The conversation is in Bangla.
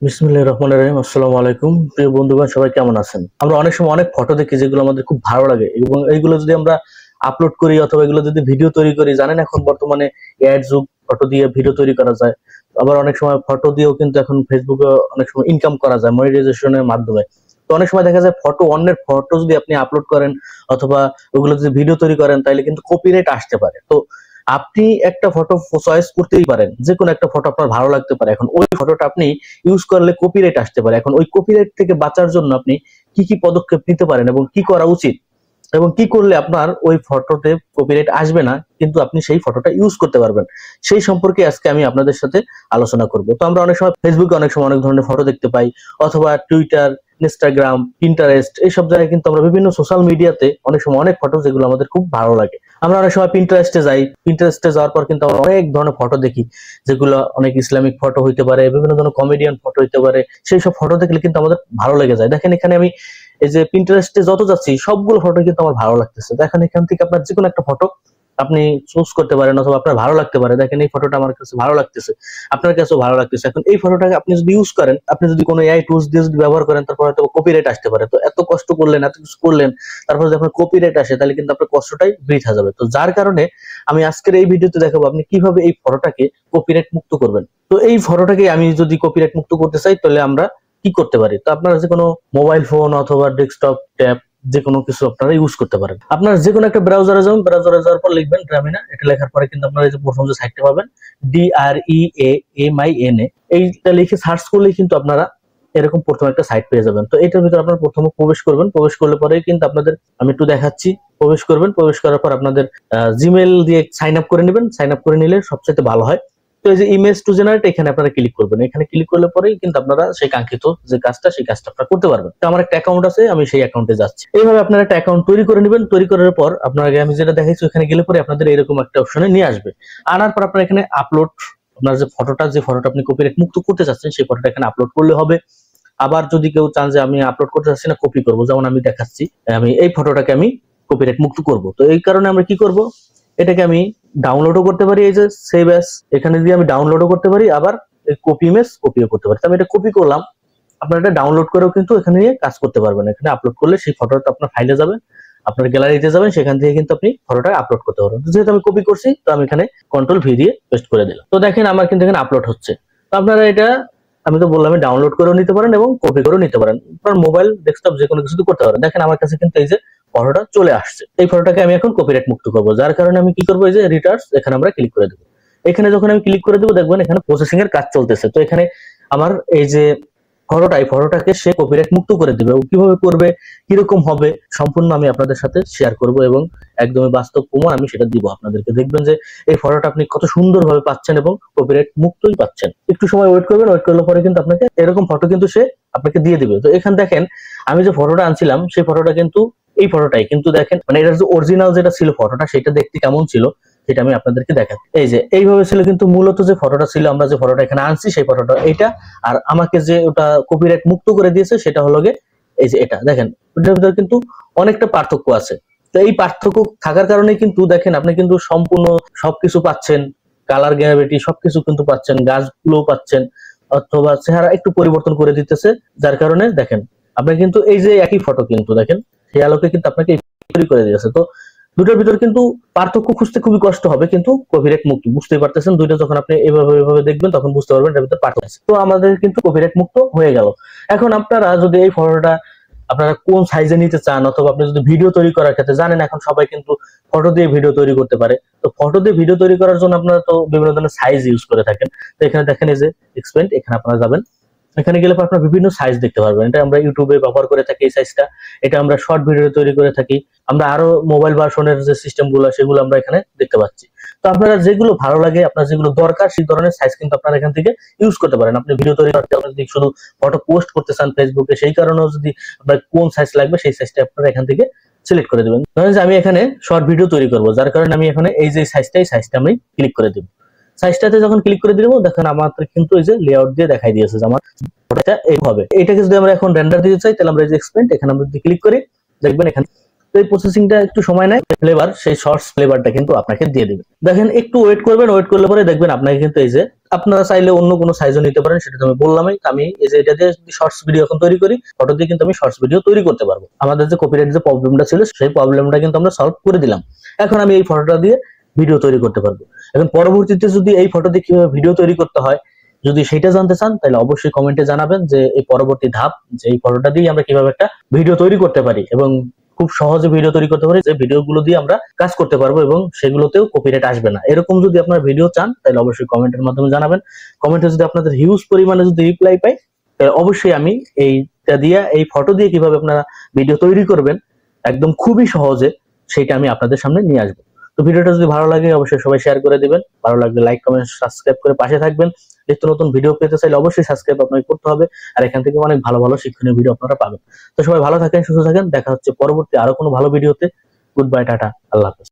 বিসমিল্লাহির রহমানির রহিম। আসসালামু আলাইকুম। প্রিয় বন্ধুগণ, সবাই কেমন আছেন? আমরা অনেক সময় অনেক ফটো দেখি যেগুলো আমাদের খুব ভালো লাগে এবং এইগুলো যদি আমরা আপলোড করি অথবা এগুলো যদি ভিডিও তৈরি করি, জানেন এখন বর্তমানে এআই যুগ, ফটো দিয়ে ভিডিও তৈরি করা যায়। আবার অনেক সময় ফটো দিয়েও কিন্তু এখন ফেসবুকে অনেক সময় ইনকাম করা যায় মনিটাইজেশনের মাধ্যমে। তো অনেক সময় দেখা যায় অন্যের ফটো যদি আপনি আপলোড করেন অথবা ওগুলো যদি ভিডিও তৈরি করেন তাহলে কিন্তু কপিরাইট আসতে পারে। তো আপনি একটা ফটো চয়েস করতেই পারেন, যে কোনো একটা ফটো আপনার ভালো লাগতে পারে। এখন ওই ফটোটা আপনি ইউজ করলে কপিরাইট আসতে পারে। এখন ওই কপিরাইট থেকে বাঁচার জন্য আপনি কি কি পদক্ষেপ নিতে পারেন এবং কি করা উচিত এবং কি করলে আপনার ওই ফটোতে কপিরাইট আসবে না কিন্তু আপনি সেই ফটোটা ইউজ করতে পারবেন, সেই সম্পর্কে আজকে আমি আপনাদের সাথে আলোচনা করব। তো আমরা অনেক সময় ফেসবুকে অনেক সময় অনেক ধরনের ফটো দেখতে পাই, অথবা টুইটার, ইনস্টাগ্রাম, পিন্টারেস্ট, এইসব জায়গায় কিন্তু আমরা বিভিন্ন সোশ্যাল মিডিয়াতে অনেক সময় অনেক ফটো যেগুলো আমাদের খুব ভালো লাগে। আমরা অনেক সময় পিন্টারেস্টে যাই, পিন্টারেস্টে যাওয়ার পর কিন্তু আমরা অনেক ধরনের ফটো দেখি, যেগুলো অনেক ইসলামিক ফটো হইতে পারে, বিভিন্ন ধরনের কমেডিয়ান ফটো হইতে পারে। সেই সব ফটো দেখলে কিন্তু আমাদের ভালো লেগে যায়। দেখেন এখানে আমি এই যে পিন্টারেস্টে যত যাচ্ছি সবগুলো ফটো কিন্তু আমার ভালো লাগতেছে। দেখেন এখান থেকে আপনার যে কোনো একটা ফটো আপনি চুজ করতে পারেন অথবা আপনার ভালো লাগতে পারে। দেখেন এই ফটোটা আমার কাছে ভালো লাগতেছে, আপনার কাছেও ভালো লাগতেছে। এখন এই ফটোটাকে আপনি যদি ইউজ করেন, আপনি যদি কোনো এআই টুলস দিয়ে যদি ব্যবহার করেন, তারপর হয়তো কপিরাইট আসতে পারে। তো এত কষ্ট করলেন, এত কিছু করলেন, তারপর যখন কপিরাইট আসে তাহলে কিন্তু আপনার কষ্টটাই বৃথা যাবে। তো যার কারণে আমি আজকের এই ভিডিওতে দেখাবো আপনি কিভাবে এই ফটোটাকে কপিরাইট মুক্ত করবেন। তো এই ফটোটাকে আমি যদি কপিরাইট মুক্ত করতে চাই তাহলে আমরা কি করতে পারি? তো আপনারা যে কোনো মোবাইল ফোন অথবা ডেস্কটপ ট্যাব যে কোনো কিছু আপনারা ইউজ করতে পারেন। আপনার যে কোনো একটা ব্রাউজারে যাবেন, ব্রাউজারে যাওয়ার পর লিখবেন গ্রামিনা। এটা লেখার পরে কিন্তু আপনারা এই যে প্রথম যে সাইটটা পাবেন DREAMINA, এইটা লিখে সার্চ করলেই কিন্তু আপনারা এরকম প্রথম একটা সাইট পেয়ে যাবেন। তো এটার ভিতরে আপনারা প্রথমে প্রবেশ করবেন। প্রবেশ করলে পরে কিন্তু আপনাদের আমি একটু দেখাচ্ছি। প্রবেশ করবেন, প্রবেশ করার পর আপনাদের জিমেল দিয়ে সাইন আপ করে নেবেন। সাইন আপ করে নিলে সবচেয়ে ভালো হয়। তো এই যে ইমেজ টু জেনারেট, এখানে আপনারা ক্লিক করবেন। এখানে ক্লিক করলে পরেই কিন্তু আপনারা সেই কাঙ্ক্ষিত যে কাজটা, সেই কাজটা আপনারা করতে পারবেন। তো আমার একটা অ্যাকাউন্ট আছে, আমি সেই অ্যাকাউন্টে যাচ্ছি। এইভাবে আপনারা একটা অ্যাকাউন্ট তৈরি করে নেবেন। তৈরি করার পর আপনার আগে আমি যেটা দেখাইছি ওখানে গেলে পরে আপনাদের এরকম একটা অপশনে নিয়ে আসবে। আনার পর আপনারা এখানে আপলোড, আপনার যে ফটোটা আপনি কপিরাইট মুক্ত করতে চাচ্ছেন সেই ফটোটা এখানে আপলোড করলে হবে। আবার যদি কেউ চান যে আমি আপলোড করতে চাচ্ছি না, কপি করবো, যেমন আমি দেখাচ্ছি, আমি এই ফটোটাকে আমি কপিরাইট মুক্ত করব। তো এই কারণে আমরা কি করব, এটাকে আমি ডাউনলোডও করতে পারি, এই যে সেভ অ্যাস, এখানে দিয়ে আমি ডাউনলোডও করতে পারি, আবার কপি ইমেজ কপিও করতে পারি। তো আমি এটা কপি করলাম, আপনারা এটা ডাউনলোড করেও কিন্তু এখানে নিয়ে কাজ করতে পারবেন। এখানে আপলোড করলে সেই ফটোটা আপনার ফাইলে যাবে, আপনার গ্যালারিতে যাবেন, সেখান থেকে কিন্তু আপনি ফটোটা আপলোড করতে পারবেন। যেহেতু আমি কপি করছি তো আমি এখানে কন্ট্রোল ভি দিয়ে পেস্ট করে দিলাম। তো দেখেন আমার কিন্তু এখানে আপলোড হচ্ছে। তো আপনারা এটা, আমি তো বললাম, ডাউনলোড করেও নিতে পারেন এবং কপি করেও নিতে পারেন, আপনার মোবাইল ডেস্কটপ যে কোনো কিছু করতে পারেন। দেখেন আমার কাছে কিন্তু এই যে ফটোটা চলে আসছে। এই ফটোটাকে আমি এখন কপিরাইট মুক্ত করবো, যার কারণে আমি কি করবো, এই যে রিটার্স, এখানে আমরা ক্লিক করে দেবো। এখানে যখন আমি ক্লিক করে দেবো দেখবেন এখানে প্রসেসিং এর কাজ চলতেছে। তো এখানে আমার এই যে ফটোটাকে সে কপিরাইট মুক্ত করে দিবে। ও কিভাবে করবে, কিরকম হবে, সম্পূর্ণ আমি আপনাদের সাথে শেয়ার করব এবং একদমই বাস্তব প্রমাণ আমি সেটা দিব আপনাদেরকে। দেখবেন যে এই ফটোটা আপনি কত সুন্দরভাবে পাচ্ছেন এবং কপিরাইট মুক্তই পাচ্ছেন। একটু সময় ওয়েট করবেন, ওয়েট করলে পরে কিন্তু আপনাকে এরকম ফটো কিন্তু সে আপনাকে দিয়ে দিবে। তো এখানে দেখেন আমি যে ফটোটা আনছিলাম সেই ফটোটা কিন্তু এই ফটোটাই, কিন্তু দেখেন মানে এটা যে অরিজিনাল যেটা ছিল ফটোটা, সেটা দেখতে কেমন ছিল সেটা আমি আপনাদেরকে দেখাচ্ছি। এই যে এইভাবে ছিল, কিন্তু মূলত যে ফটোটা ছিল, আমরা যে ফটোটা এখানে আনছি সেই ফটোটা এটা, আর আমাকে যে ওটা কপিরাইট মুক্ত করে দিয়েছে সেটা হলো গিয়ে এই যে এটা। দেখেন ওটার ভিতরে কিন্তু অনেকটা পার্থক্য আছে। তো এই পার্থক্য থাকার কারণে কিন্তু দেখেন আপনি কিন্তু সম্পূর্ণ সবকিছু পাচ্ছেন, কালার গ্যারাভিটি সবকিছু কিন্তু পাচ্ছেন, গাছগুলো পাচ্ছেন, অথবা চেহারা একটু পরিবর্তন করে দিতেছে। যার কারণে দেখেন আপনি কিন্তু এই যে একই ফটো কিন্তু দেখেন সেই আলোকে কিন্তু আপনাকে তৈরি করে দিয়েছে। তো দুটোর ভিতর কিন্তু পার্থক্য খুঁজতে খুবই কষ্ট হবে, কিন্তু কপিরাইট মুক্ত, বুঝতেই পারতেছেন। দুইটা যখন আপনি এভাবে দেখবেন তখন বুঝতে পারবেন এর ভিতর পার্থক্য আছে। তো আমাদের কিন্তু কপিরাইট মুক্ত হয়ে গেল। এখন আপনারা যদি এই ফটোটা আপনারা কোন সাইজে নিতে চান, অথবা আপনি যদি ভিডিও তৈরি করার ক্ষেত্রে, জানেন এখন সবাই কিন্তু ফটো দিয়ে ভিডিও তৈরি করতে পারে। তো ফটো দিয়ে ভিডিও তৈরি করার জন্য আপনারা তো বিভিন্ন ধরনের সাইজ ইউজ করে থাকেন। তো এখানে দেখেন এই যে এক্সপেন্ড, এখানে আপনারা যাবেন। এখানে গেলে আপনারা বিভিন্ন সাইজ দেখতে পারবেন। এটা আমরা ইউটিউবে ব্যবহার করে থাকি এই সাইজটা। এটা আমরা শর্ট ভিডিও তৈরি করে থাকি। আমরা আরো মোবাইল ভার্সনের যে সিস্টেম গুলো সেগুলো আমরা এখানে দেখতে পাচ্ছি। তো আপনারা যেগুলো ভালো লাগে, আপনার যেগুলো দরকার সেই ধরনের সাইজ কিন্তু আপনারা এখান থেকে ইউজ করতে পারেন। আপনি ভিডিও তৈরি করতে, আপনি যদি শুধু ফটো পোস্ট করতে চান ফেসবুকে, সেই কারণেও যদি আপনার কোন সাইজ লাগবে সেই সাইজটা আপনারা এখান থেকে সিলেক্ট করে দেবেন। ধরেন যে আমি এখানে শর্ট ভিডিও তৈরি করব, যার কারণে আমি এখানে এই যে সাইজটা আমি ক্লিক করে দেব। সাইজটাতে যখন ক্লিক করে দিব দেখেন আমার কিন্তু এই যে লেআউট দিয়ে দেখাই দিয়েছে যে আমার ফটোটা এইভাবে। এটাকে যদি আমরা এখন রেন্ডার দিতে চাই তাহলে আমরা এই যে এক্সপেন্ড, এখানে আমরা যদি ক্লিক করি দেখবেন এখানে তো এই প্রসেসিংটা একটু সময় নেয়, ফ্লেভার সেই শর্টস ফ্লেভারটা কিন্তু আপনাকে দিয়ে দিবে। দেখেন একটু ওয়েট করবেন, ওয়েট করলে পরে দেখবেন আপনাকে কিন্তু এই যে আপনারা চাইলে অন্য কোনো সাইজও নিতে পারেন, সেটা তো আমি বললামই। আমি এই যে এটা দিয়ে শর্টস ভিডিও এখন তৈরি করি, ফটো দিয়ে কিন্তু আমি শর্টস ভিডিও তৈরি করতে পারবো। আমাদের যে কপিরাইট যে প্রবলেমটা ছিল সেই প্রবলেমটা কিন্তু আমরা সলভ করে দিলাম। এখন আমি এই ফটোটা দিয়ে ভিডিও তৈরি করতে পারবো। এখন পরবর্তীতে যদি এই ফটো দিয়ে কিভাবে ভিডিও তৈরি করতে হয় যদি সেটা জানতে চান, তাহলে অবশ্যই কমেন্টে জানাবেন যে এই পরবর্তী ধাপ, যে এই ফটোটা দিয়ে আমরা কিভাবে একটা ভিডিও তৈরি করতে পারি এবং খুব সহজে ভিডিও তৈরি করতে পারি, যে ভিডিওগুলো দিয়ে আমরা কাজ করতে পারবো এবং সেগুলোতেও কপিরাইট আসবে না। এরকম যদি আপনার ভিডিও চান তাহলে অবশ্যই কমেন্টের মাধ্যমে জানাবেন। কমেন্টে যদি আপনাদের হিউজ পরিমাণে যদি রিপ্লাই পাই, তাহলে অবশ্যই আমি এইটা দিয়ে, এই ফটো দিয়ে কিভাবে আপনারা ভিডিও তৈরি করবেন একদম খুবই সহজে, সেটা আমি আপনাদের সামনে নিয়ে আসবো। তো ভিডিওটা যদি ভালো লাগে অবশ্যই সবাই শেয়ার করে দিবেন, ভালো লাগলে লাইক কমেন্ট সাবস্ক্রাইব করে পাশে থাকবেন। নিত্য নতুন ভিডিও পেতে চাইলে অবশ্যই সাবস্ক্রাইব আপনাকে করতে হবে, আর এখান থেকে অনেক ভালো ভালো শিক্ষণীয় ভিডিও আপনারা পাবেন। তো সবাই ভালো থাকেন, সুস্থ থাকেন, দেখা হচ্ছে পরবর্তী আরো কোনো ভালো ভিডিওতে। গুড বাই, টাটা, আল্লাহ হাফেজ।